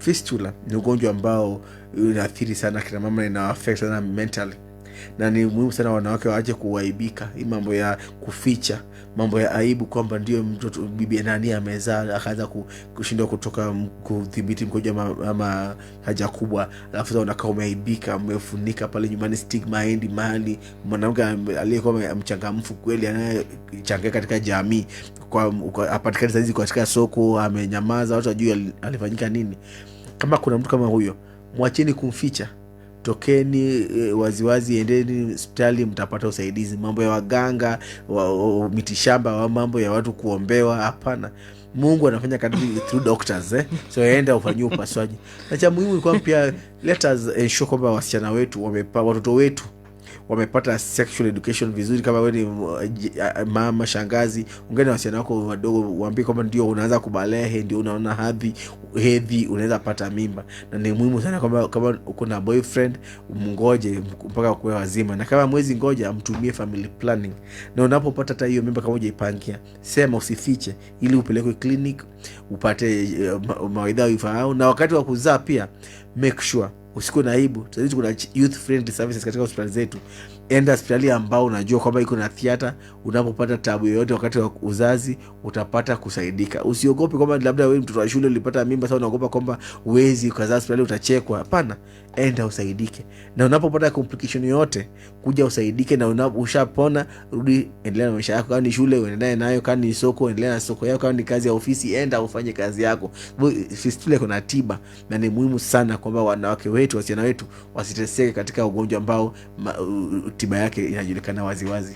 Fistula ni ugonjwa ambao unaathiri sana kina mama na ina affect sana mentally, na ni muhimu sana wanawake waache kuaibika. Hii mambo ya kuficha, mambo ya aibu kwamba ndio mtoto bibi nani amezaa akaanza kushindwa kutoka kudhibiti mkojo ama haja kubwa, alafu unakaa umeaibika, umefunika pale nyumbani, stigma endi mahali. Mwanamke aliyekuwa mchangamfu kweli anayechangia katika jamii kwa apatikane saizi katika soko amenyamaza, watu wajue alifanyika nini. Kama kuna mtu kama huyo, mwacheni kumficha, tokeni waziwazi, endeni hospitali, mtapata usaidizi. Mambo ya waganga mitishamba, mambo ya watu kuombewa, hapana. Mungu anafanya kazi through doctors so enda ufanyie upasuaji. Na cha muhimu ni kwamba pia let us ensure kwamba wasichana wetu watoto wetu wamepata sexual education vizuri. Kama wewe ni mama, shangazi, ungeni wasichana wako wadogo, waambie kwamba ndio unaanza kubalehe, ndio unaona hedhi, unaweza pata mimba. Na ni muhimu sana kwamba kama uko na boyfriend mngoje mpaka kuwe wazima, na kama mwezi ngoja mtumie family planning. Na unapopata hata hiyo mimba kama hujaipangia, sema, usifiche, ili upelekwe clinic upate mawaidha ifao. Na wakati wa kuzaa pia make sure usikuwe na aibu. Sasa kuna youth friendly services katika hospitali zetu. Enda hospitali ambao unajua kwamba iko na theater. Unapopata tabu yoyote wakati wa uzazi utapata kusaidika. Usiogope kwamba labda wewe mtoto wa shule ulipata mimba, sasa unaogopa kwamba uwezi ukazaa hospitali utachekwa. Hapana, enda usaidike. Na unapopata complication yoyote, kuja usaidike. Na ushapona, rudi endelea na maisha yako. Kama ni shule uendelee nayo, kama ni soko endelea na soko yako, kama ni kazi ya ofisi enda ufanye kazi yako. Fistula kuna tiba, na ni muhimu sana kwamba wanawake wetu, wasichana wetu wasiteseke katika ugonjwa ambao tiba yake inajulikana waziwazi.